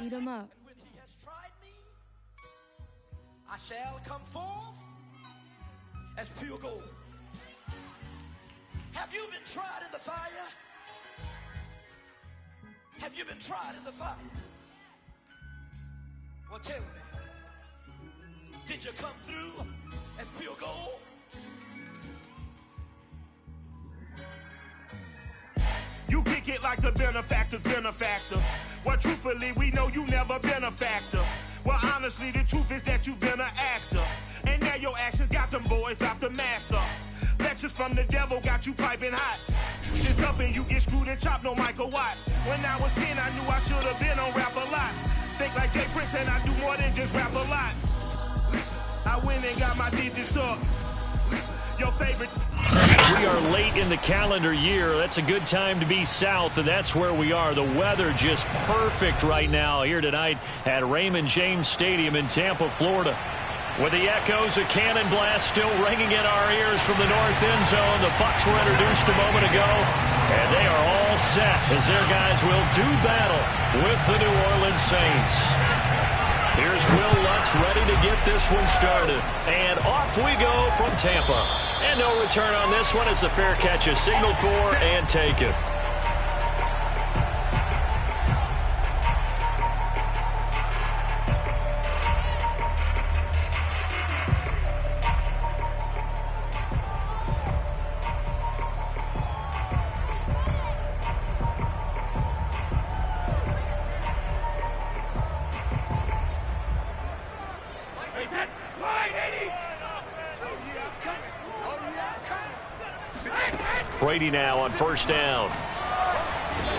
Eat 'em up. And when he has tried me, I shall come forth as pure gold. Have you been tried in the fire? Have you been tried in the fire? Well, tell me, did you come through as pure gold? You kick it like the benefactor's benefactor. Well, truthfully, we know you never been a factor. Well, honestly, the truth is that you've been an actor. And now your actions got them boys about to mass up. Lectures from the devil got you piping hot. This up and you get screwed and chopped, no Michael Watts. When I was 10, I knew I should have been on rap a lot. Think like Jay Prince and I do more than just rap a lot. I went and got my digits up. Your favorite. We are late in the calendar year. That's a good time to be south, and that's where we are. The weather just perfect right now here tonight at Raymond James Stadium in Tampa, Florida. With the echoes of cannon blast still ringing in our ears from the north end zone, the Bucs were introduced a moment ago, and they are all set as their guys will do battle with the New Orleans Saints. Here's Will Lutz ready to get this one started. And off we go from Tampa. And no return on this one as the fair catch is signaled for and taken. Brady now on first down.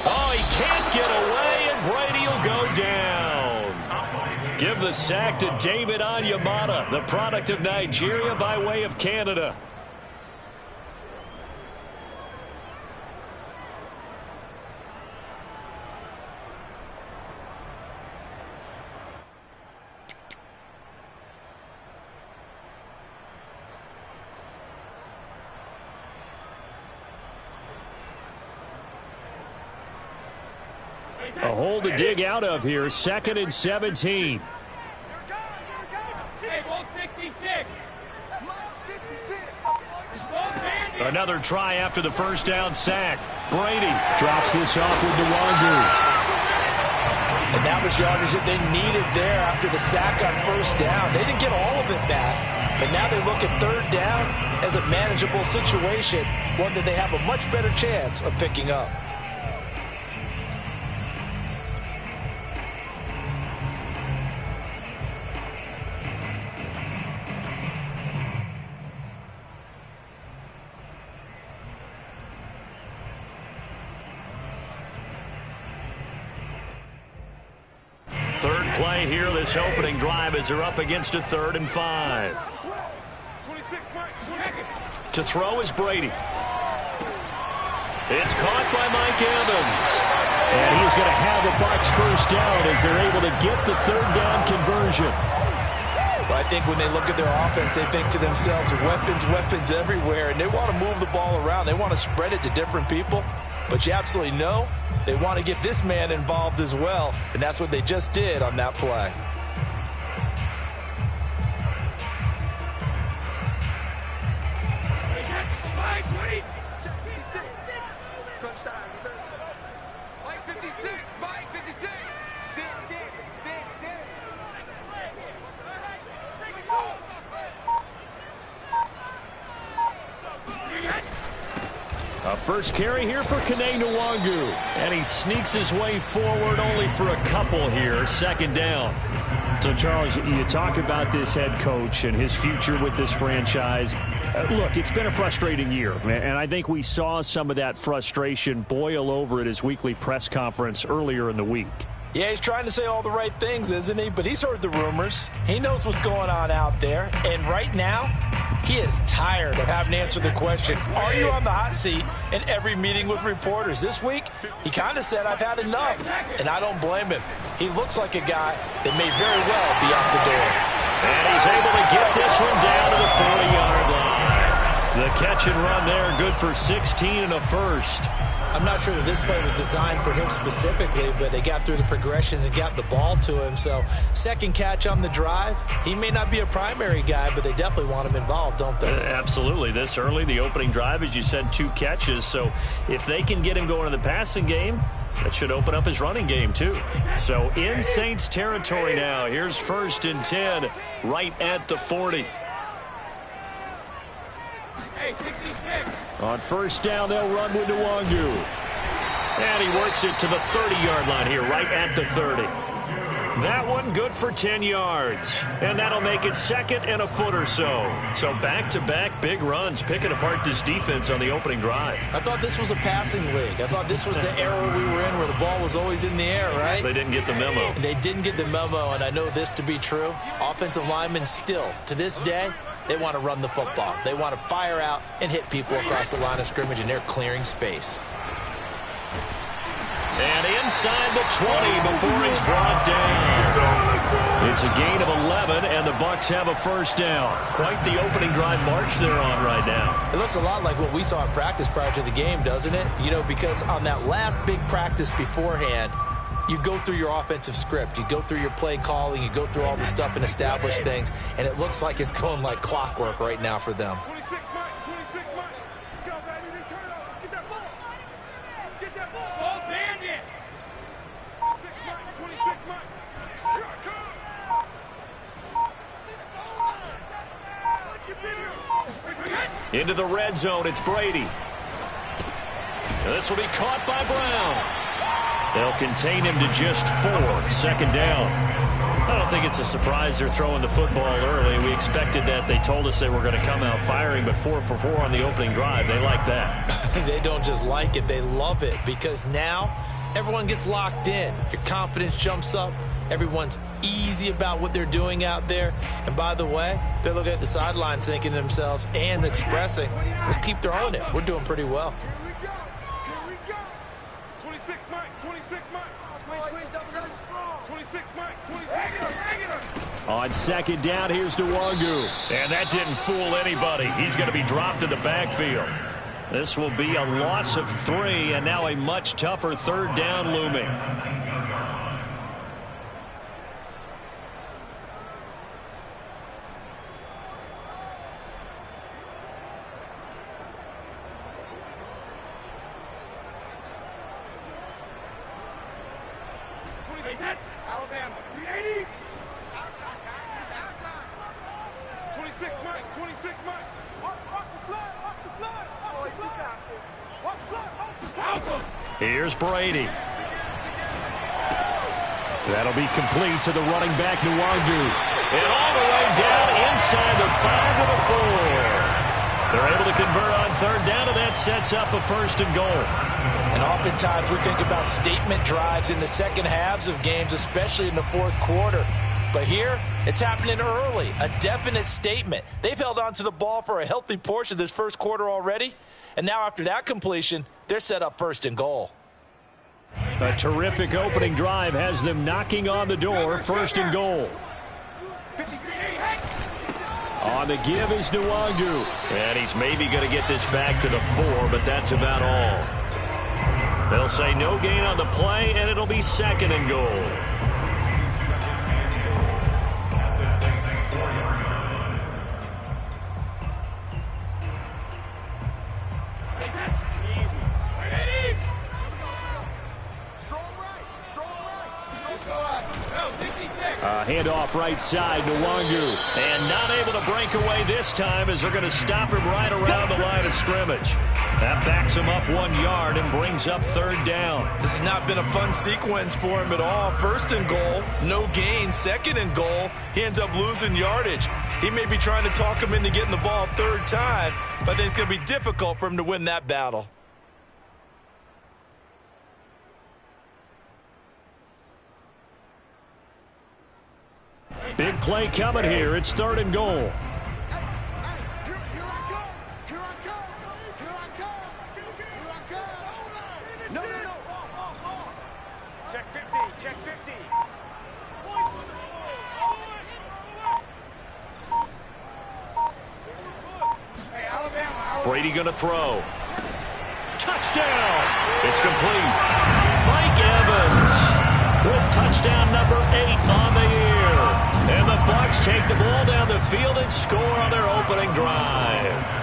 Oh, he can't get away, and Brady will go down. Give the sack to David Onyemata, the product of Nigeria by way of Canada. A hole to dig out of here. 2nd and 17. Another try after the first down sack. Brady drops this off with Nwangu. And that was yardage that they needed there after the sack on first down. They didn't get all of it back, but now they look at third down as a manageable situation, one that they have a much better chance of picking up. Third play here, this opening drive, as they're up against a 3rd and 5. To throw is Brady. It's caught by Mike Evans. And he's going to have a Bucs first down as they're able to get the 3rd down conversion. But I think when they look at their offense, they think to themselves, weapons everywhere, and they want to move the ball around. They want to spread it to different people. But you absolutely know they want to get this man involved as well, and that's what they just did on that play. Mike 56, Mike 56. A first carry here for Kene Nwangu. And he sneaks his way forward only for a couple here. 2nd down. So, Charles, you talk about this head coach and his future with this franchise. Look, it's been a frustrating year, and I think we saw some of that frustration boil over at his weekly press conference earlier in the week. Yeah, he's trying to say all the right things, isn't he? But he's heard the rumors. He knows what's going on out there. And right now, he is tired of having to answer the question, are you on the hot seat in every meeting with reporters? This week, he kind of said, I've had enough. And I don't blame him. He looks like a guy that may very well be out the door. And he's able to get this one down to the 40-yard line. The catch and run there, good for 16 and a first. I'm not sure that this play was designed for him specifically, but they got through the progressions and got the ball to him. So second catch on the drive. He may not be a primary guy, but they definitely want him involved, don't they? Absolutely. This early, the opening drive, as you said, 2 catches. So if they can get him going in the passing game, that should open up his running game too. So in Saints territory now. Here's 1st and 10 right at the 40. On 1st down, they'll run with Nwangu. And he works it to the 30-yard line here, right at the 30. That one good for 10 yards. And that'll make it 2nd and a foot or so. So back-to-back big runs, picking apart this defense on the opening drive. I thought this was a passing league. I thought this was the era we were in where the ball was always in the air, right? They didn't get the memo. And they didn't get the memo, and I know this to be true. Offensive linemen still, to this day, they want to run the football. They want to fire out and hit people across the line of scrimmage, and they're clearing space. And inside the 20 before he's brought down. It's a gain of 11, and the Bucs have a 1st down. Quite the opening drive march they're on right now. It looks a lot like what we saw in practice prior to the game, doesn't it? You know, because on that last big practice beforehand, you go through your offensive script. You go through your play calling. You go through all the stuff and establish things. And it looks like it's going like clockwork right now for them. 26 Mike. 26 Mike. Let's go, baby. They turn over. Get that ball. Get that ball. Ball bandit. 26 Mike. 26 Mike. Here I come. Into the red zone, it's Brady. This will be caught by Brown. They'll contain him to just 4. 2nd down. I don't think it's a surprise they're throwing the football early. We expected that. They told us they were going to come out firing, but 4 for 4 on the opening drive. They like that. They don't just like it. They love it because now everyone gets locked in. Your confidence jumps up. Everyone's easy about what they're doing out there. And by the way, they're looking at the sideline thinking to themselves and expressing, let's keep throwing it. We're doing pretty well. Here we go. Here we go. 26 Mike. 26 Mike. Squeeze, double. 26 Mike. 26. On 2nd down, here's Nwangu. And that didn't fool anybody. He's going to be dropped in the backfield. This will be a loss of 3, and now a much tougher 3rd down looming. Alabama. 380. It's our time, guys. It's our time. 26 Mike. 26 Mike. Watch the blood. Watch the blood. Watch the blood. Watch the blood. Watch the blood. Here's Brady. That'll be complete to the running back, Nwangu. And all the way down inside the 5 to the 4. They're able to convert on 3rd down, and that sets up a 1st and goal. And oftentimes we think about statement drives in the second halves of games, especially in the 4th quarter. But here, it's happening early, a definite statement. They've held on to the ball for a healthy portion of this 1st quarter already. And now after that completion, they're set up 1st and goal. A terrific opening drive has them knocking on the door, 1st and goal. On the give is Nwangu. And he's maybe going to get this back to the 4, but that's about all. They'll say no gain on the play, and it'll be 2nd and goal. Handoff right side, Nwangu. And not able to break away this time as they're going to stop him right around the line of scrimmage. That backs him up 1 yard and brings up 3rd down. This has not been a fun sequence for him at all. 1st and goal, no gain. 2nd and goal, he ends up losing yardage. He may be trying to talk him into getting the ball 3rd time, but I think it's going to be difficult for him to win that battle. Big play coming here. It's 3rd and goal. Here I come. Here I come. Here I come. Here I come. No. Check 50. Check 50. Hey, Alabama. Brady going to throw. Touchdown! It's complete. Mike Evans with touchdown number 8 on the year. And the Bucs take the ball down the field and score on their opening drive.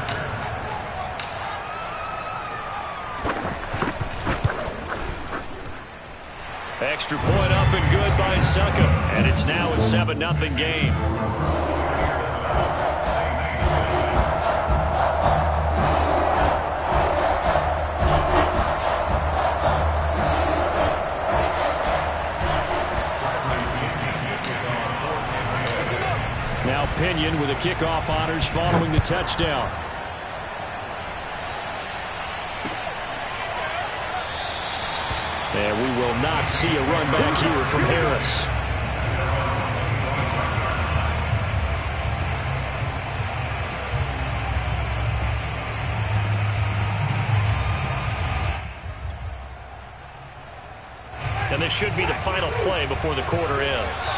Extra point up and good by Succa. And it's now a 7-0 game. Now Pinion with the kickoff honors following the touchdown. And we will not see a run back here from Harris. And this should be the final play before the quarter ends.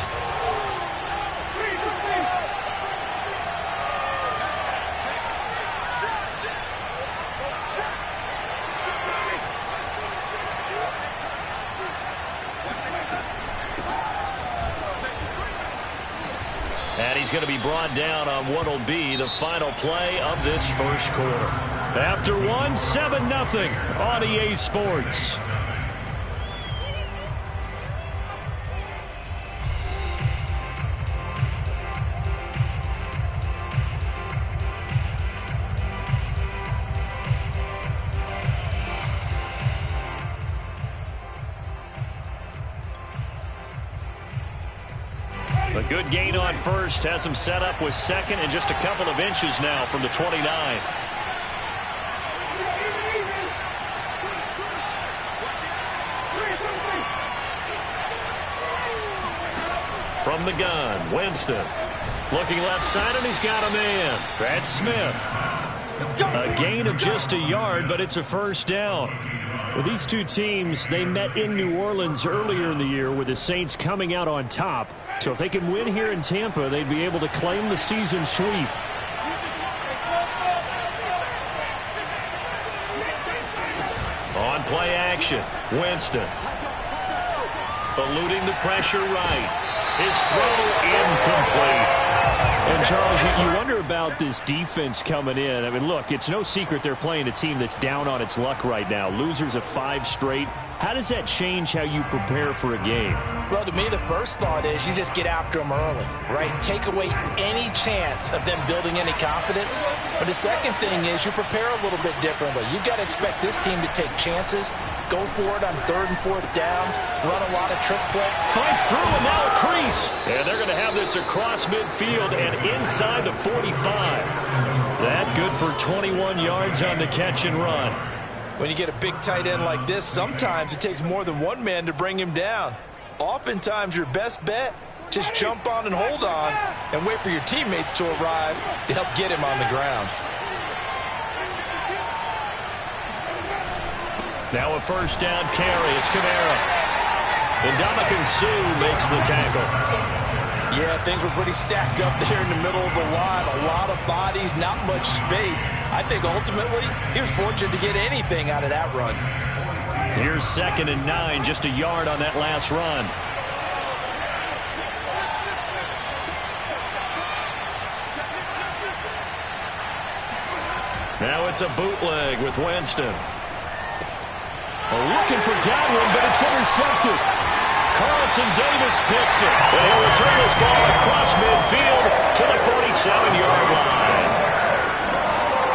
And he's going to be brought down on what will be the final play of this first quarter. After one, 7-0 on EA Sports. A good gain on first has him set up with second and just a couple of inches now from the 29. From the gun, Winston. Looking left side, and he's got a man. That's Smith. A gain of just a yard, but it's a first down. Well, these two teams, they met in New Orleans earlier in the year with the Saints coming out on top. So if they can win here in Tampa, they'd be able to claim the season sweep. On play action, Winston. Eluding the pressure right. His throw incomplete. And, Charles, you wonder about this defense coming in. I mean, look, it's no secret they're playing a team that's down on its luck right now. Losers of 5 straight. How does that change how you prepare for a game? Well, to me, the first thought is you just get after them early, right? Take away any chance of them building any confidence. But the second thing is you prepare a little bit differently. You've got to expect this team to take chances, go for it on 3rd and 4th downs, run a lot of trick play. Fights through and now a crease. And they're going to have this across midfield and inside the 45. That good for 21 yards on the catch and run. When you get a big tight end like this, sometimes it takes more than one man to bring him down. Oftentimes, your best bet, just jump on and hold on and wait for your teammates to arrive to help get him on the ground. Now a first down carry. It's Kamara. And Ndamukong Suh makes the tackle. Yeah, things were pretty stacked up there in the middle of the line. A lot of bodies, not much space. I think ultimately he was fortunate to get anything out of that run. Here's 2nd and 9, just a yard on that last run. Now it's a bootleg with Winston. Looking for Godwin, but it's intercepted. Carlton Davis picks it. And he'll return this ball across midfield to the 47-yard line.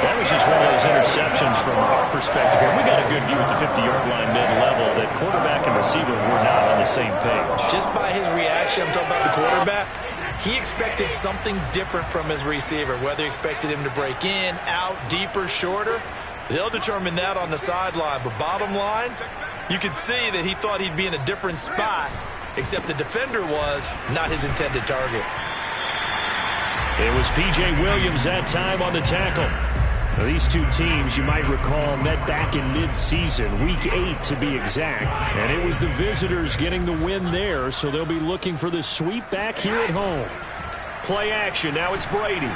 That was just one of those interceptions from our perspective here. We got a good view at the 50-yard line mid-level that quarterback and receiver were not on the same page. Just by his reaction, I'm talking about the quarterback, he expected something different from his receiver, whether he expected him to break in, out, deeper, shorter. They'll determine that on the sideline. But bottom line, you could see that he thought he'd be in a different spot, except the defender was not his intended target. It was P.J. Williams that time on the tackle. Now, these two teams, you might recall, met back in mid-season, week 8 to be exact. And it was the visitors getting the win there, so they'll be looking for the sweep back here at home. Play action, now it's Brady.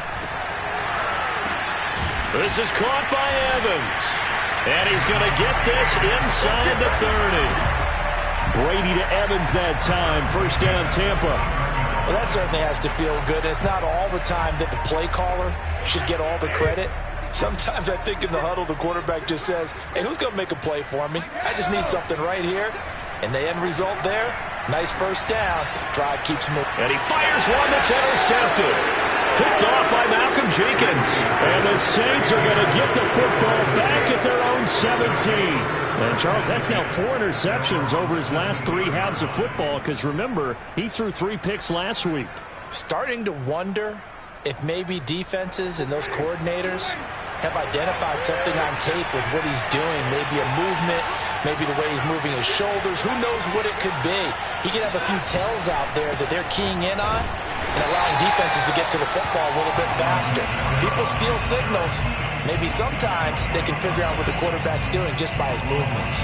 This is caught by Evans. And he's going to get this inside the 30. Brady to Evans that time. First down, Tampa. Well, that certainly has to feel good. It's not all the time that the play caller should get all the credit. Sometimes I think in the huddle, the quarterback just says, hey, who's going to make a play for me? I just need something right here. And the end result there, nice first down. Drive keeps moving. And he fires one that's intercepted. Picked off by Malcolm Jenkins. And the Saints are going to get the football back at their own 17. And, Charles, that's now 4 interceptions over his last 3 halves of football because, remember, he threw 3 picks last week. Starting to wonder if maybe defenses and those coordinators have identified something on tape with what he's doing, maybe a movement, maybe the way he's moving his shoulders. Who knows what it could be? He could have a few tells out there that they're keying in on and allowing defenses to get to the football a little bit faster. People steal signals. Maybe sometimes they can figure out what the quarterback's doing just by his movements.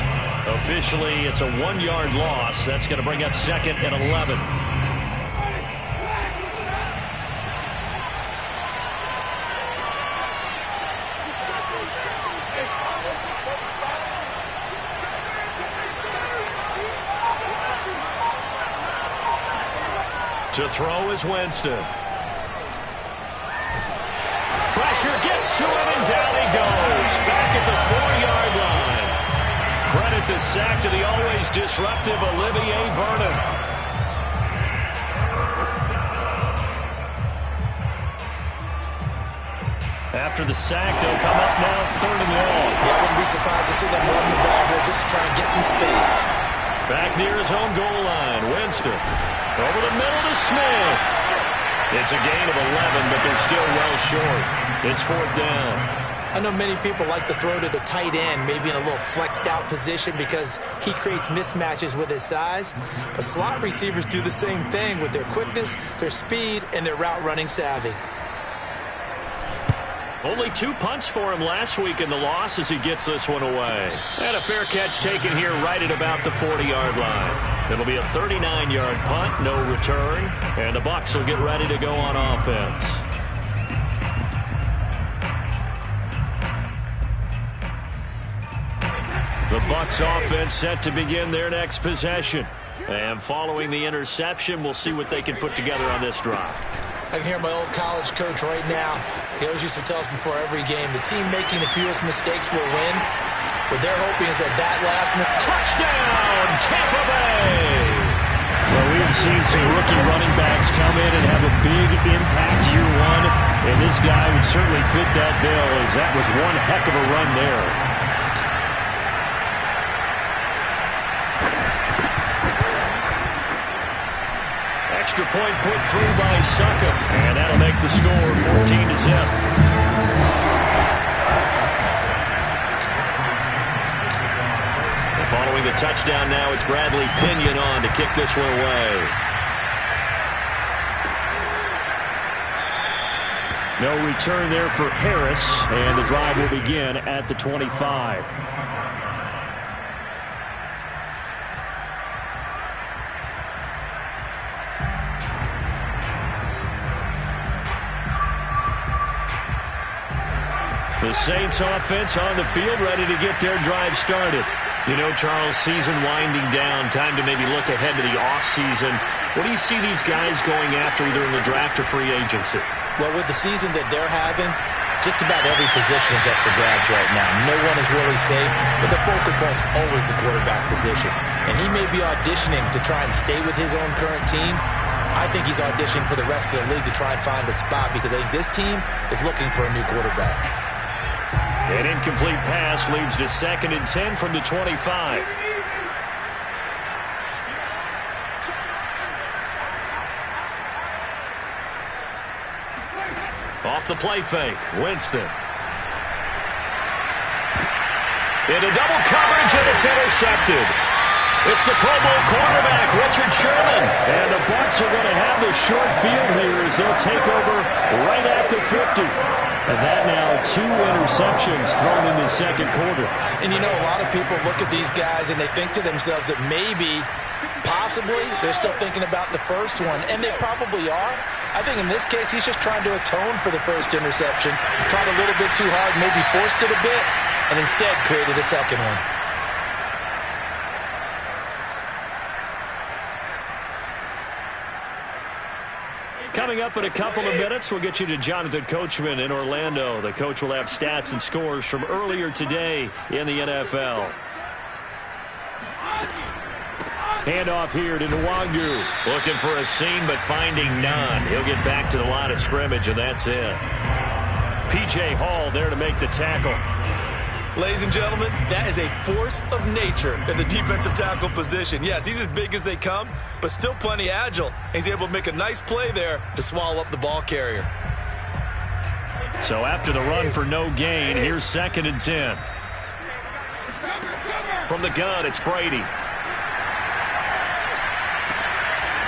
Officially, it's a 1-yard loss. That's going to bring up 2nd and 11. To throw is Winston. Pressure gets to him, and down he goes. Back at the 4-yard line. Credit the sack to the always disruptive Olivier Vernon. After the sack, they'll come up now 3rd and long. Yeah, I wouldn't be surprised to see them run the ball here just to try and get some space. Back near his own goal line, Winston. Over the middle to Smith. It's a gain of 11, but they're still well short. It's 4th down. I know many people like to throw to the tight end, maybe in a little flexed out position because he creates mismatches with his size. But slot receivers do the same thing with their quickness, their speed, and their route running savvy. Only 2 punts for him last week in the loss as he gets this one away. And a fair catch taken here right at about the 40-yard line. It'll be a 39-yard punt, no return, and the Bucs will get ready to go on offense. The Bucs offense set to begin their next possession. And following the interception, we'll see what they can put together on this drive. I can hear my old college coach right now. He always used to tell us before every game, the team making the fewest mistakes will win. What they're hoping is that last touchdown, Tampa Bay! Well, we've seen some rookie running backs come in and have a big impact year one, and this guy would certainly fit that bill as that was one heck of a run there. Extra point put through by Succa, and that'll make the score 14-0. Following the touchdown now, it's Bradley Pinion on to kick this one away. No return there for Harris, and the drive will begin at the 25. The Saints offense on the field ready to get their drive started. You know, Charles, season winding down, time to maybe look ahead to the offseason. What do you see these guys going after either in the draft or free agency? Well, with the season that they're having, just about every position is up for grabs right now. No one is really safe, but the focal point's always the quarterback position. And he may be auditioning to try and stay with his own current team. I think he's auditioning for the rest of the league to try and find a spot because I think this team is looking for a new quarterback. An incomplete pass leads to 2nd and 10 from the 25. Off the play fake, Winston. Into double coverage, and it's intercepted. It's the Pro Bowl quarterback, Richard Sherman. And the Bucs are going to have the short field here as they'll take over right at the 50. And that now 2 interceptions thrown in the second quarter. And you know, a lot of people look at these guys and they think to themselves that maybe, possibly, they're still thinking about the first one. And they probably are. I think in this case, he's just trying to atone for the first interception. Tried a little bit too hard, maybe forced it a bit, and instead created a second one. Coming up in a couple of minutes, we'll get you to Jonathan Coachman in Orlando. The coach will have stats and scores from earlier today in the NFL. Handoff here to Nwangu. Looking for a seam, but finding none. He'll get back to the line of scrimmage, and that's it. P.J. Hall there to make the tackle. Ladies and gentlemen, that is a force of nature in the defensive tackle position. Yes, he's as big as they come, but still plenty agile. He's able to make a nice play there to swallow up the ball carrier. So after the run for no gain, here's 2nd and 10. From the gun, it's Brady.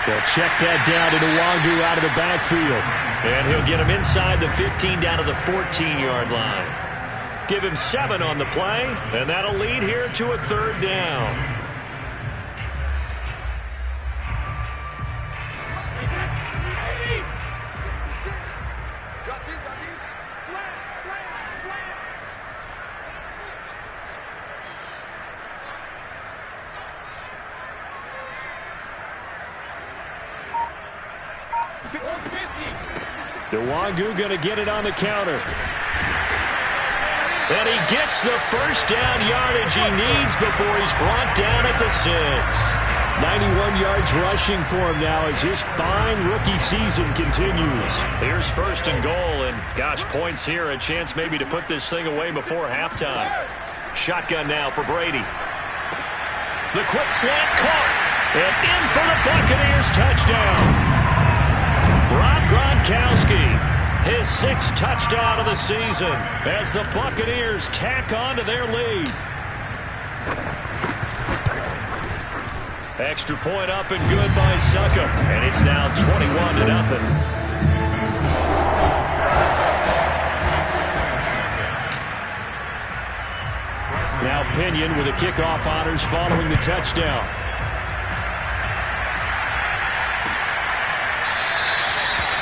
They'll check that down to Nwangu out of the backfield. And he'll get him inside the 15 down to the 14-yard line. Give him 7 on the play, and that'll lead here to a 3rd down. Nwangu going to get it on the counter. And he gets the first down yardage he needs before he's brought down at the 6. 91 yards rushing for him now as his fine rookie season continues. Here's 1st and goal, and gosh, points here, a chance maybe to put this thing away before halftime. Shotgun now for Brady. The quick slant caught, and in for the Buccaneers touchdown. Rob Gronkowski, his 6th touchdown of the season as the Buccaneers tack on to their lead. Extra point up and good by Succop, and it's now 21-0. Now Pinion with the kickoff honors following the touchdown.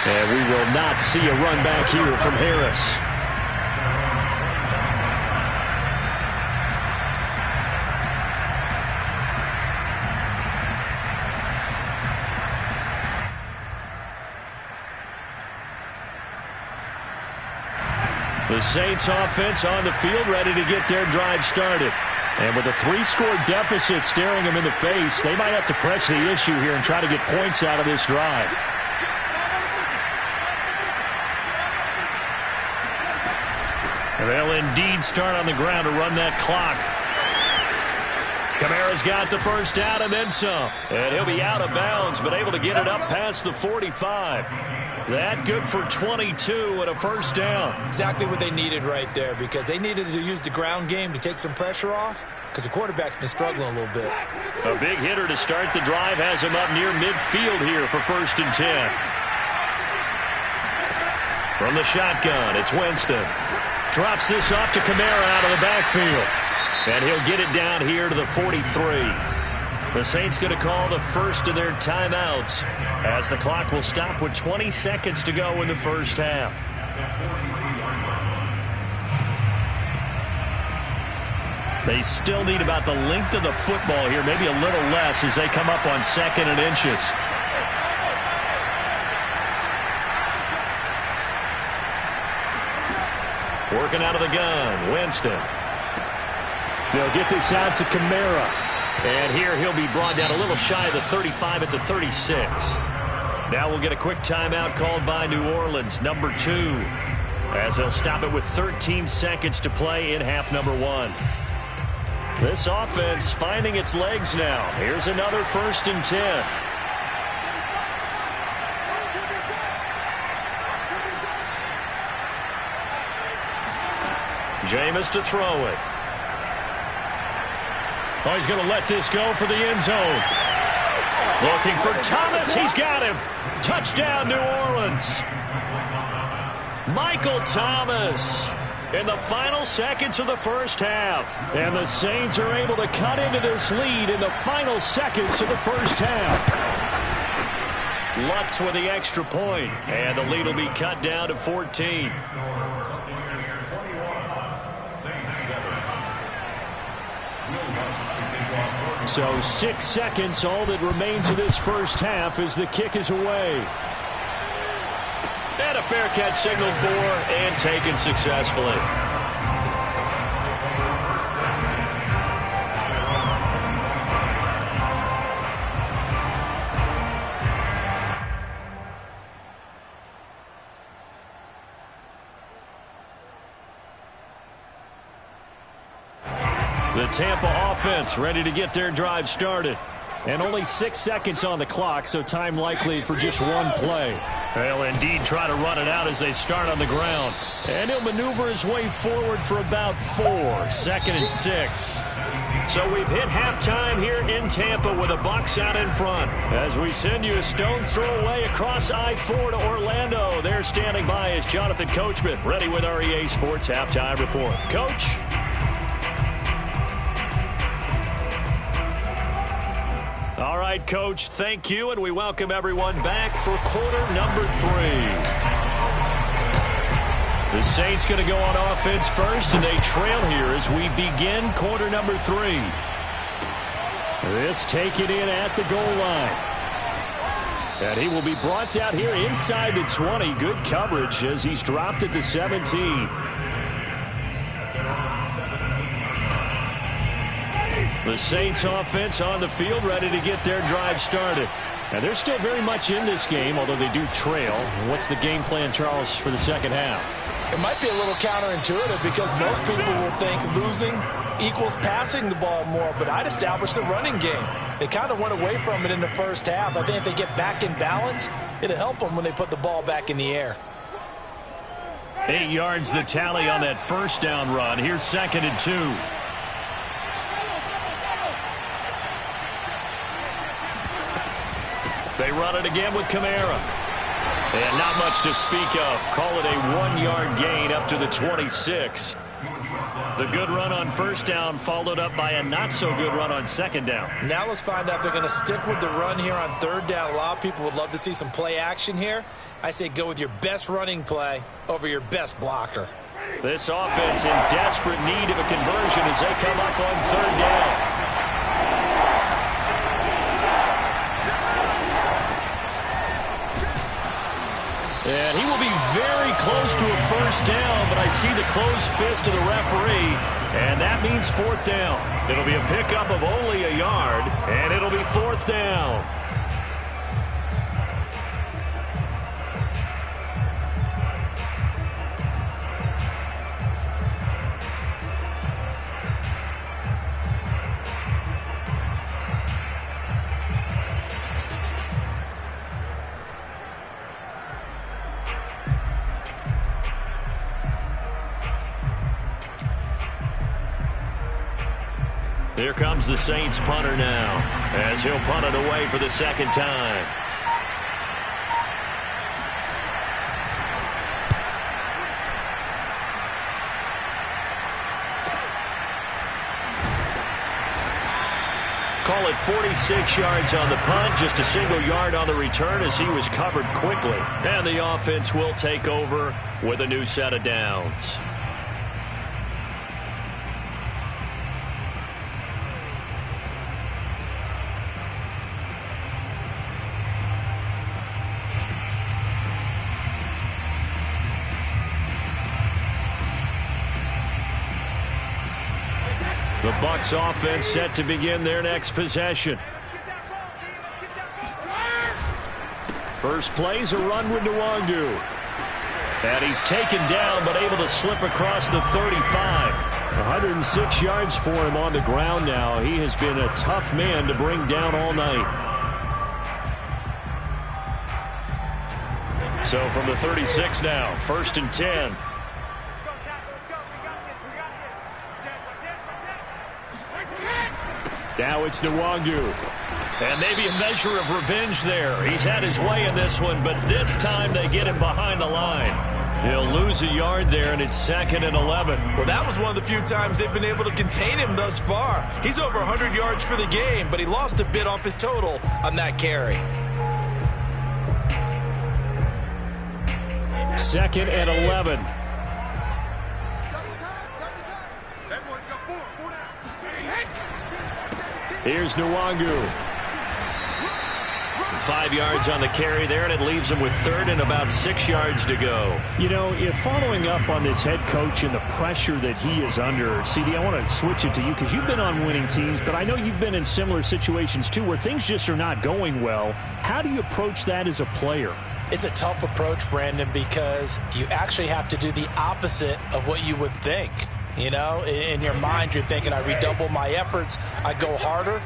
And we will not see a run back here from Harris. The Saints offense on the field ready to get their drive started. And with a 3-score deficit staring them in the face, they might have to press the issue here and try to get points out of this drive. They'll indeed start on the ground to run that clock. Kamara's got the first down and then some. And he'll be out of bounds, but able to get it up past the 45. That good for 22 and a first down. Exactly what they needed right there, because they needed to use the ground game to take some pressure off, because the quarterback's been struggling a little bit. A big hitter to start the drive has him up near midfield here for 1st and 10. From the shotgun, it's Winston. Drops this off to Kamara out of the backfield. And he'll get it down here to the 43. The Saints going to call the first of their timeouts as the clock will stop with 20 seconds to go in the first half. They still need about the length of the football here, maybe a little less as they come up on 2nd and inches. Working out of the gun, Winston. They'll get this out to Kamara. And here he'll be brought down a little shy of the 35 at the 36. Now we'll get a quick timeout called by New Orleans, number 2, as they'll stop it with 13 seconds to play in half number 1. This offense finding its legs now. Here's another 1st and 10. Jameis to throw it. Oh, he's going to let this go for the end zone. Looking for Thomas. He's got him. Touchdown, New Orleans. Michael Thomas in the final seconds of the first half. And the Saints are able to cut into this lead in the final seconds of the first half. Lutz with the extra point, and the lead will be cut down to 14. So 6 seconds, all that remains of this first half as the kick is away. And a fair catch signaled for and taken successfully. The Tampa offense ready to get their drive started. And only 6 seconds on the clock, so time likely for just one play. They'll indeed try to run it out as they start on the ground. And he'll maneuver his way forward for about 4. 2nd and 6. So we've hit halftime here in Tampa with a Bucs out in front. As we send you a stone's throw away across I-4 to Orlando. There standing by is Jonathan Coachman, ready with our EA Sports Halftime Report. Coach? All right, Coach, thank you, and we welcome everyone back for quarter number 3. The Saints going to go on offense first, and they trail here as we begin quarter number 3. This taken in at the goal line. And he will be brought down here inside the 20. Good coverage as he's dropped at the 17. The Saints offense on the field ready to get their drive started. And they're still very much in this game, although they do trail. What's the game plan, Charles, for the second half? It might be a little counterintuitive because most people will think losing equals passing the ball more, but I'd establish the running game. They kind of went away from it in the first half. I think if they get back in balance, it'll help them when they put the ball back in the air. 8 yards the tally on that first down run. Here's 2nd and 2. They run it again with Kamara. And not much to speak of. Call it a 1-yard gain up to the 26. The good run on first down followed up by a not-so-good run on second down. Now let's find out if they're going to stick with the run here on third down. A lot of people would love to see some play action here. I say go with your best running play over your best blocker. This offense in desperate need of a conversion as they come up on third down. And he will be very close to a first down, but I see the closed fist of the referee, and that means 4th down. It'll be a pickup of only a yard, and it'll be 4th down. Here comes the Saints punter now, as he'll punt it away for the second time. Call it 46 yards on the punt, just a single yard on the return as he was covered quickly. And the offense will take over with a new set of downs. The Bucs offense set to begin their next possession. First play's a run with Nwangu. And he's taken down but able to slip across the 35. 106 yards for him on the ground now. He has been a tough man to bring down all night. So from the 36 now, 1st and 10. Now it's Nwangu. And maybe a measure of revenge there. He's had his way in this one, but this time they get him behind the line. He'll lose a yard there, and it's 2nd and 11. Well, that was one of the few times they've been able to contain him thus far. He's over 100 yards for the game, but he lost a bit off his total on that carry. 2nd and 11. Here's Nwangu. 5 yards on the carry there, and it leaves him with 3rd and about 6 yards to go. You know, if following up on this head coach and the pressure that he is under, CD, I want to switch it to you because you've been on winning teams, but I know you've been in similar situations too where things just are not going well. How do you approach that as a player? It's a tough approach, Brandon, because you actually have to do the opposite of what you would think. You know, in your mind, you're thinking, I redouble my efforts, I go harder.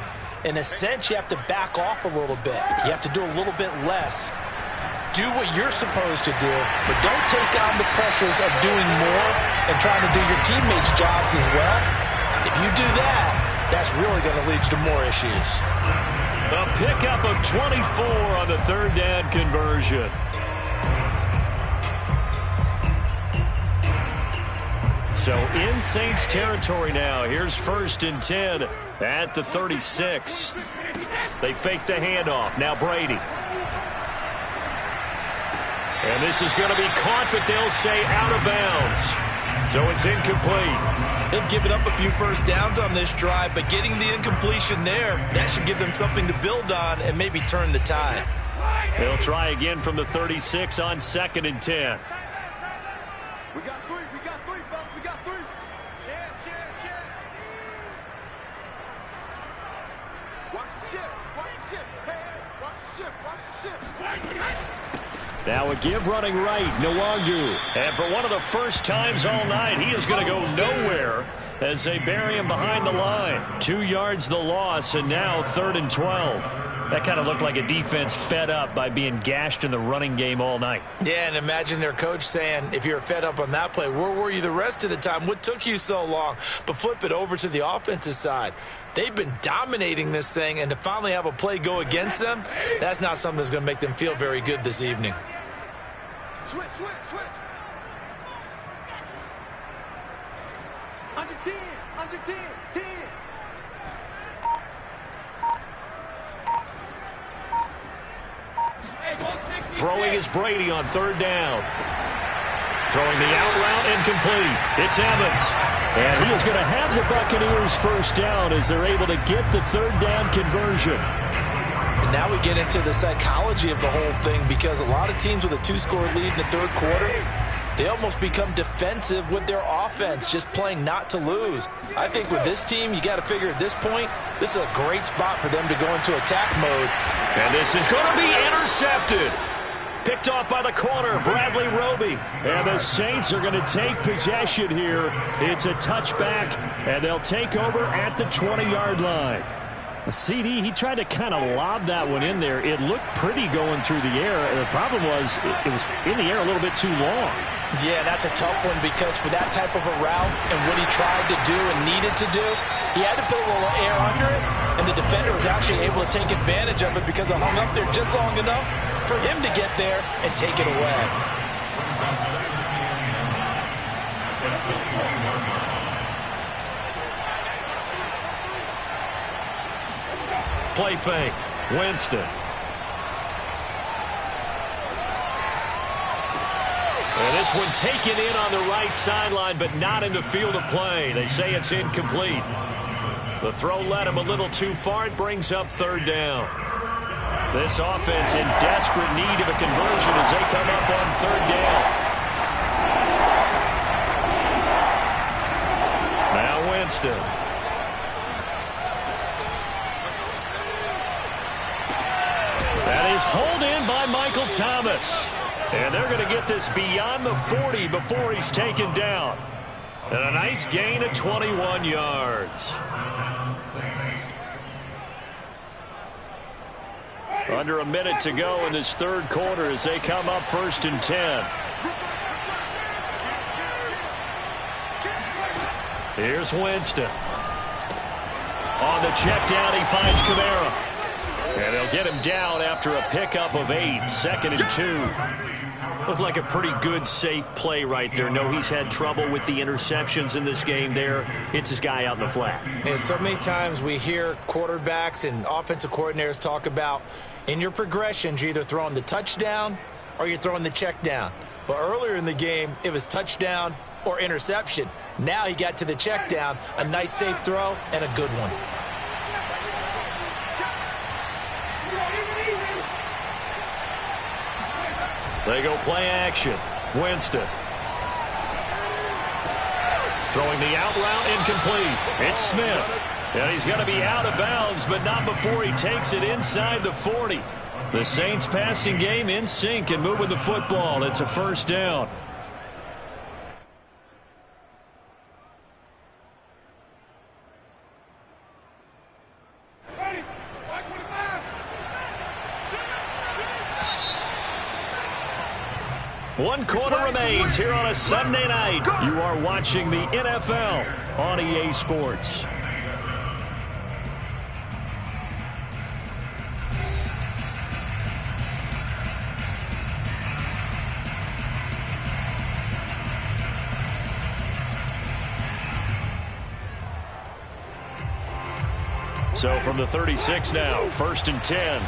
In a sense, you have to back off a little bit. You have to do a little bit less. Do what you're supposed to do, but don't take on the pressures of doing more and trying to do your teammates' jobs as well. If you do that, that's really going to lead to more issues. A pickup of 24 on the 3rd down conversion. So in Saints territory now. Here's 1st and 10 at the 36. They fake the handoff. Now Brady. And this is going to be caught, but they'll say out of bounds. So it's incomplete. They've given up a few first downs on this drive, but getting the incompletion there, that should give them something to build on and maybe turn the tide. They'll try again from the 36 on 2nd and 10. We got three, fellas, we got 3. Share. Watch the shift. Hey, watch the shift. Now a give running right, Nwangu. And for one of the first times all night, he is going to go nowhere as they bury him behind the line. 2 yards the loss, and now 3rd and 12. That kind of looked like a defense fed up by being gashed in the running game all night. Yeah, and imagine their coach saying, if you're fed up on that play, where were you the rest of the time? What took you so long? But flip it over to the offensive side. They've been dominating this thing, and to finally have a play go against them, that's not something that's going to make them feel very good this evening. Switch. Under 10. 10. Throwing is Brady on 3rd down. Throwing the out route incomplete. It's Evans. And he is going to have the Buccaneers 1st down as they're able to get the 3rd down conversion. And now we get into the psychology of the whole thing because a lot of teams with a 2-score lead in the 3rd quarter, they almost become defensive with their offense, just playing not to lose. I think with this team, you got to figure at this point, this is a great spot for them to go into attack mode. And this is going to be intercepted. Picked off by the corner, Bradley Roby. And the Saints are going to take possession here. It's a touchback, and they'll take over at the 20-yard line. The CD, he tried to kind of lob that one in there. It looked pretty going through the air. The problem was it was in the air a little bit too long. Yeah, that's a tough one because for that type of a route and what he tried to do and needed to do, he had to put a little air under it, and the defender was actually able to take advantage of it because it hung up there just long enough for him to get there and take it away. Play fake. Winston. And this one taken in on the right sideline, but not in the field of play. They say it's incomplete. The throw led him a little too far. It brings up 3rd down. This offense in desperate need of a conversion as they come up on 3rd down. Now Winston. That is hauled in by Michael Thomas. And they're going to get this beyond the 40 before he's taken down. And a nice gain of 21 yards. Under a minute to go in this 3rd quarter as they come up 1st and 10. Here's Winston. On the check down, he finds Kamara. And they'll get him down after a pickup of 8. 2nd and 2. Looked like a pretty good, safe play right there. No, he's had trouble with the interceptions in this game there. Hits his guy out in the flat. And so many times we hear quarterbacks and offensive coordinators talk about in your progressions, you're either throwing the touchdown or you're throwing the check down. But earlier in the game, it was touchdown or interception. Now he got to the check down, a nice safe throw, and a good one. They go play action. Winston. Throwing the out route incomplete. It's Smith. And he's going to be out of bounds, but not before he takes it inside the 40. The Saints passing game in sync and moving the football. It's a first down. One quarter remains here on a Sunday night. You are watching the NFL on EA Sports. So from the 36 now, 1st and 10.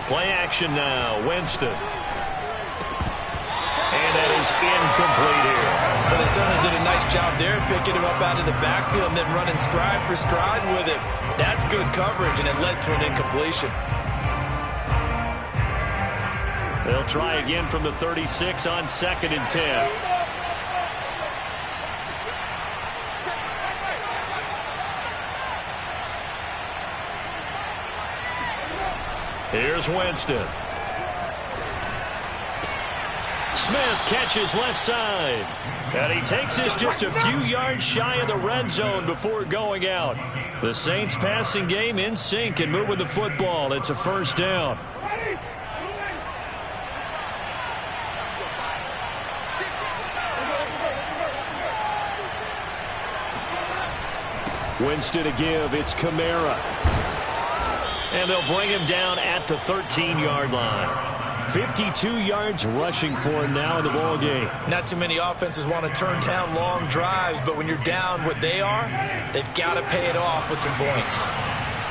Play action now, Winston. And that is incomplete here. Well, they certainly did a nice job there, picking him up out of the backfield and then running stride for stride with it. That's good coverage, and it led to an incompletion. They'll try again from the 36 on 2nd and 10. Here's Winston. Smith catches left side. And he takes this just a few yards shy of the red zone before going out. The Saints passing game in sync and moving the football. It's a first down. Winston to give. It's Kamara. And they'll bring him down at the 13-yard line. 52 yards rushing for him now in the ball game. Not too many offenses want to turn down long drives, but when you're down what they are, they've got to pay it off with some points.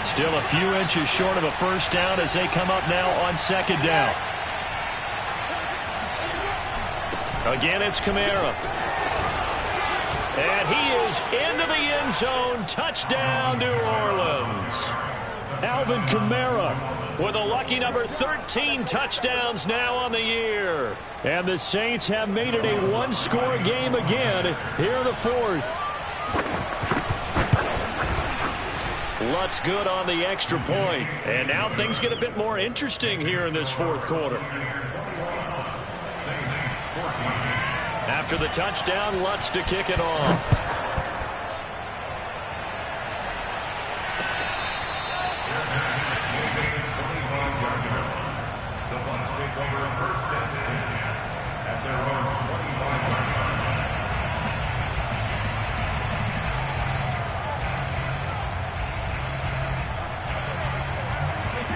Still a few inches short of a first down as they come up now on 2nd down. Again, it's Kamara. And he is into the end zone. Touchdown, New Orleans. Alvin Kamara with a lucky number 13 touchdowns now on the year. And the Saints have made it a one-score game again here in the 4th. Lutz good on the extra point. And now things get a bit more interesting here in this 4th quarter. After the touchdown, Lutz to kick it off.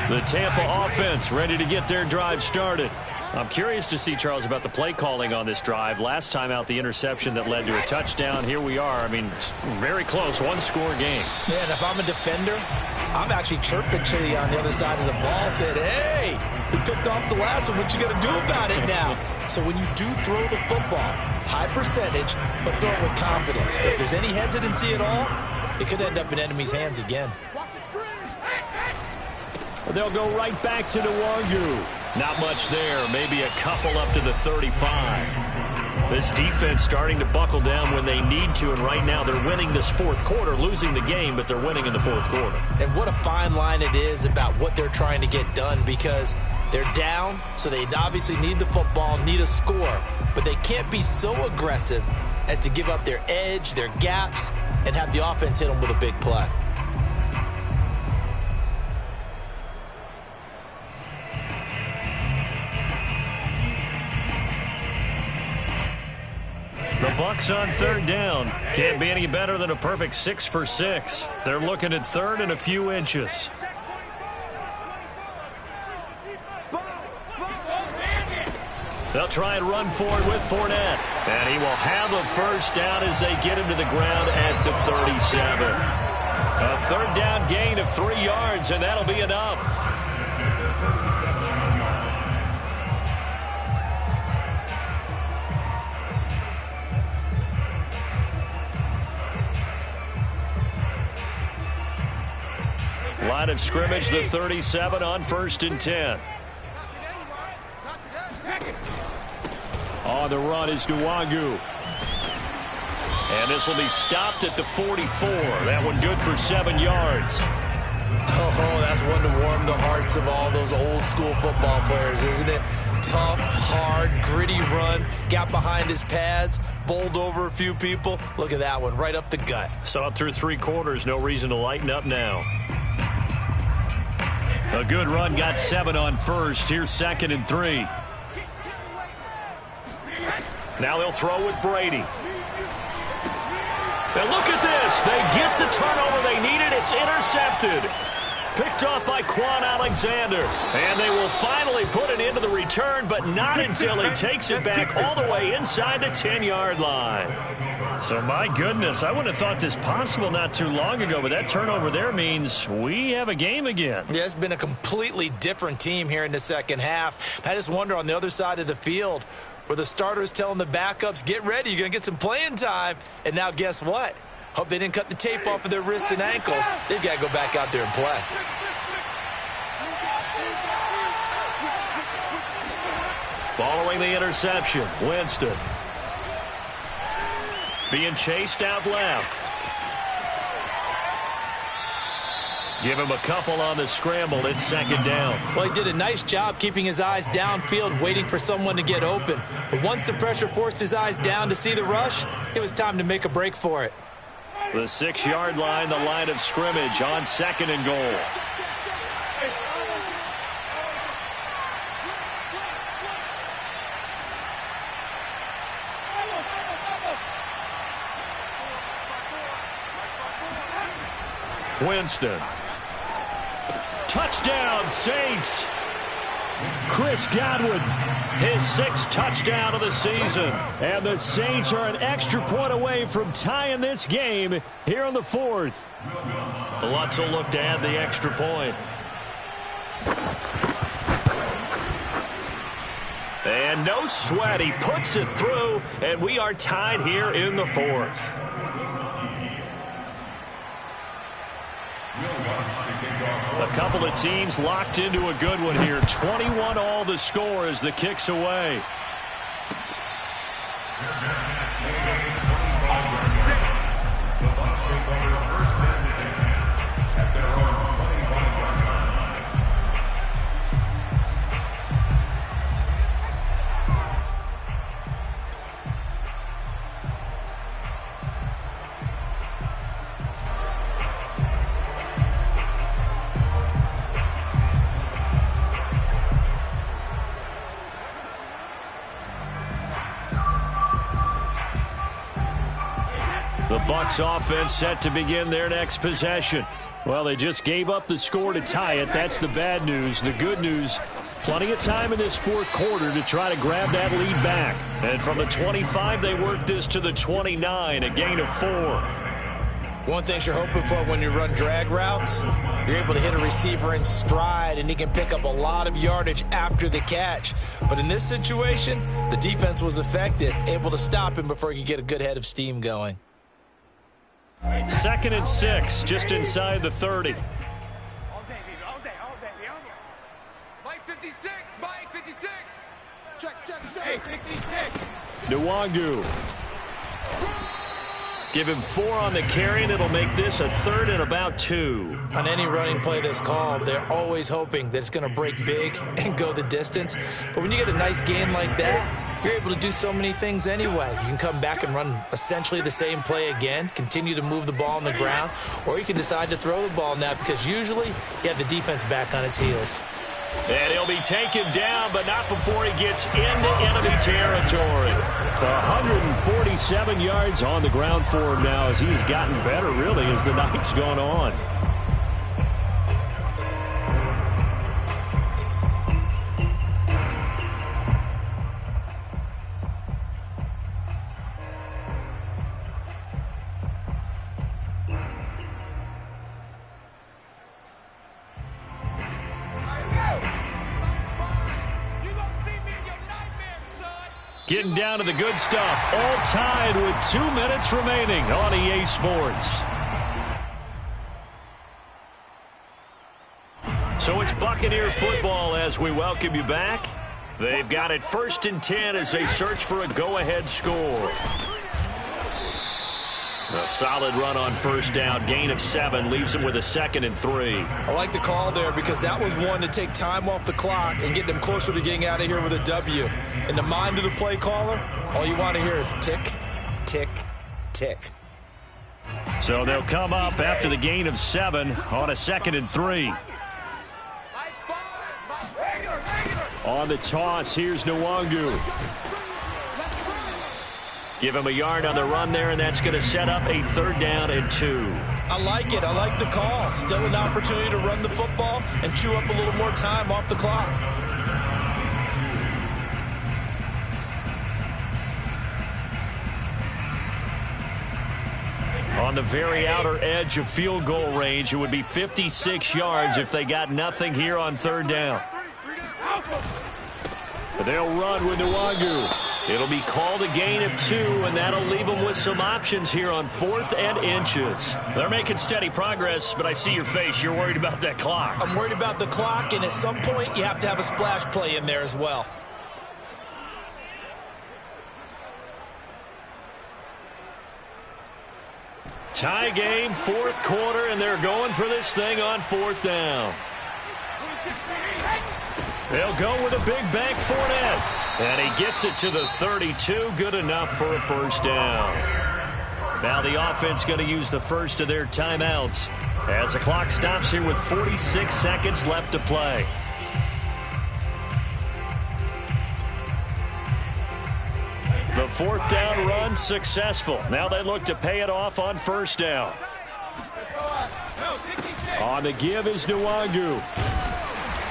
The Tampa offense ready to get their drive started. I'm curious to see, Charles, about the play calling on this drive. Last time out, the interception that led to a touchdown. Here we are. I mean, very close, one-score game. Yeah, and if I'm a defender, I'm actually chirping Chili on the other side of the ball, said, hey, we picked off the last one. What you going to do about it now? So when you do throw the football, high percentage, but throw it with confidence. If there's any hesitancy at all, it could end up in enemy's hands again. They'll go right back to Nwangu. Not much there. Maybe a couple up to the 35. This defense starting to buckle down when they need to, and right now they're winning this 4th quarter, losing the game, but they're winning in the 4th quarter. And what a fine line it is about what they're trying to get done, because they're down, so they obviously need the football, need a score, but they can't be so aggressive as to give up their edge, their gaps, and have the offense hit them with a big play. The Bucs on 3rd down. Can't be any better than a perfect 6 for 6. They're looking at 3rd and a few inches. They'll try and run forward with Fournette. And he will have a first down as they get him to the ground at the 37. A 3rd down gain of 3 yards, and that'll be enough. Line of scrimmage, the 37 on 1st and 10. On the run is Nwangu. And this will be stopped at the 44. That one good for 7 yards. Oh, that's one to warm the hearts of all those old school football players, isn't it? Tough, hard, gritty run. Got behind his pads, bowled over a few people. Look at that one, right up the gut. Saw it through 3 quarters. No reason to lighten up now. A good run, got 7 on 1st. Here's 2nd and 3. Now they'll throw with Brady. And look at this. They get the turnover they needed. It's intercepted. Picked off by Quan Alexander. And they will finally put it into the return, but not until he takes it back all the way inside the 10-yard line. So, my goodness, I wouldn't have thought this possible not too long ago, but that turnover there means we have a game again. Yeah, it's been a completely different team here in the second half. I just wonder on the other side of the field where the starters telling the backups, get ready, you're going to get some playing time. And now guess what? Hope they didn't cut the tape off of their wrists and ankles. They've got to go back out there and play. Following the interception, Winston. Being chased out left. Give him a couple on the scramble. It's 2nd down. Well, he did a nice job keeping his eyes downfield, waiting for someone to get open. But once the pressure forced his eyes down to see the rush, it was time to make a break for it. The 6-yard line, the line of scrimmage on 2nd and goal. Winston. Touchdown, Saints. Chris Godwin, his 6th touchdown of the season. And the Saints are an extra point away from tying this game here in the 4th. Lutz will look to add the extra point. And no sweat, he puts it through, and we are tied here in the 4th. A couple of teams locked into a good one here. 21 all the score as the kick's away. The Bucs offense set to begin their next possession. Well, they just gave up the score to tie it. That's the bad news. The good news, plenty of time in this 4th quarter to try to grab that lead back. And from the 25, they work this to the 29, a gain of 4. One thing you're hoping for when you run drag routes, you're able to hit a receiver in stride, and he can pick up a lot of yardage after the catch. But in this situation, the defense was effective, able to stop him before he could get a good head of steam going. 2nd and 6, just inside the 30. All day, baby, all day, all day, all day. Mike 56, Mike 56. Check. Hey, 56. Nwangu. Give him 4 on the carry, and it'll make this a 3rd and about 2. On any running play that's called, they're always hoping that it's going to break big and go the distance. But when you get a nice gain like that, you're able to do so many things anyway. You can come back and run essentially the same play again, continue to move the ball on the ground, or you can decide to throw the ball now because usually you have the defense back on its heels. And he'll be taken down, but not before he gets into enemy territory. 147 yards on the ground for him now as he's gotten better, really, as the night's gone on. Getting down to the good stuff. All tied with 2 minutes remaining on EA Sports. So it's Buccaneer football as we welcome you back. They've got it 1st and 10 as they search for a go-ahead score. A solid run on 1st down. Gain of 7 leaves them with a 2nd and 3. I like the call there because that was one to take time off the clock and get them closer to getting out of here with a W. In the mind of the play caller, all you want to hear is tick, tick, tick. So they'll come up after the gain of 7 on a 2nd and 3. On the toss, here's Nwangu. Give him a yard on the run there, and that's going to set up a 3rd down and 2. I like it. I like the call. Still an opportunity to run the football and chew up a little more time off the clock. On the very outer edge of field goal range, it would be 56 yards if they got nothing here on 3rd down. But they'll run with Nwangu. It'll be called a gain of 2, and that'll leave them with some options here on 4th and inches. They're making steady progress, but I see your face. You're worried about that clock. I'm worried about the clock, and at some point you have to have a splash play in there as well. Tie game, 4th quarter, and they're going for this thing on 4th down. They'll go with a big bank Fournette. And he gets it to the 32. Good enough for a 1st down. Now the offense going to use the first of their timeouts as the clock stops here with 46 seconds left to play. The 4th down run successful. Now they look to pay it off on 1st down. On the give is Nwangu.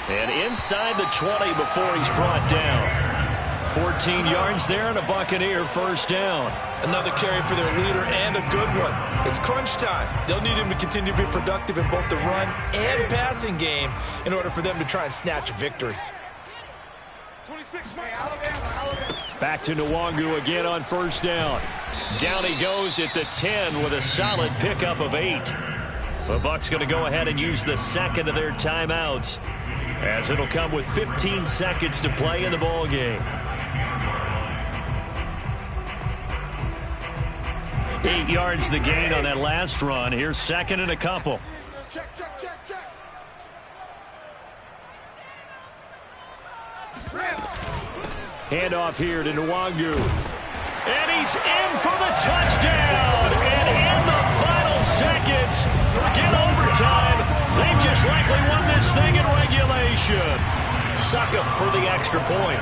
And inside the 20 before he's brought down. 14 yards there and a Buccaneer 1st down. Another carry for their leader and a good one. It's crunch time. They'll need him to continue to be productive in both the run and passing game in order for them to try and snatch a victory. Back to Nwangu again on 1st down. Down he goes at the 10 with a solid pickup of 8. The Bucs going to go ahead and use the 2nd of their timeouts, as it'll come with 15 seconds to play in the ball game. 8 yards the gain on that last run. Here's 2nd and a couple. Check, check, check, check. Handoff here to Nwangu. And he's in for the touchdown. And in the final seconds, forget overtime. They just likely won this thing in regulation. Suck up for the extra point.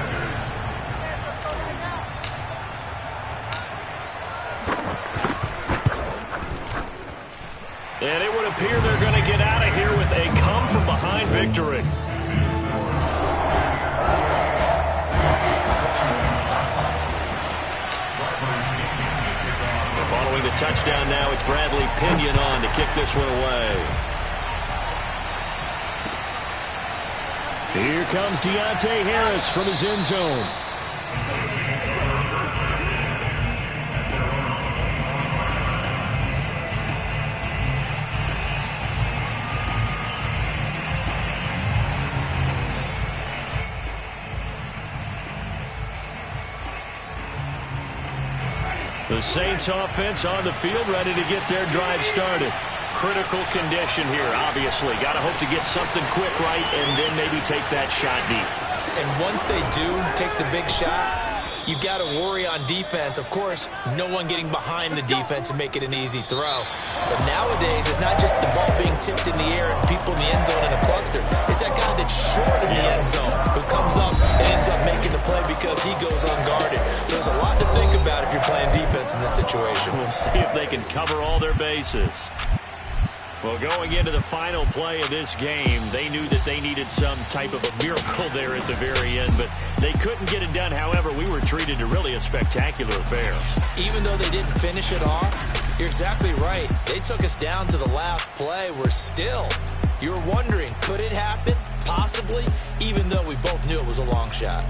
And it would appear they're going to get out of here with a come-from-behind victory. And following the touchdown now, it's Bradley Pinion on to kick this one away. Here comes Deontay Harris from his end zone. The Saints offense on the field, ready to get their drive started. Critical condition here, obviously. Got to hope to get something quick right and then maybe take that shot deep. And once they do take the big shot, you've got to worry on defense. Of course, no one getting behind the defense and make it an easy throw. But nowadays, it's not just the ball being tipped in the air and people in the end zone in a cluster. It's that guy that's short of the end zone who comes up and ends up making the play because he goes unguarded. So there's a lot to think about if you're playing defense in this situation. We'll see if they can cover all their bases. Well, going into the final play of this game, they knew that they needed some type of a miracle there at the very end, but they couldn't get it done. However, we were treated to really a spectacular affair. Even though they didn't finish it off, you're exactly right. They took us down to the last play. We're still, you're wondering, could it happen? Possibly, even though we both knew it was a long shot.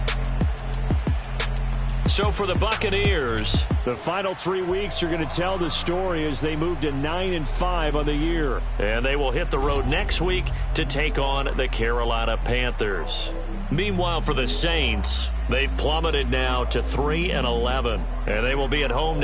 So for the Buccaneers, the final 3 weeks are going to tell the story as they move to 9-5 on the year. and they will hit the road next week to take on the Carolina Panthers. Meanwhile, for the Saints, they've plummeted now to 3-11, and they will be at home next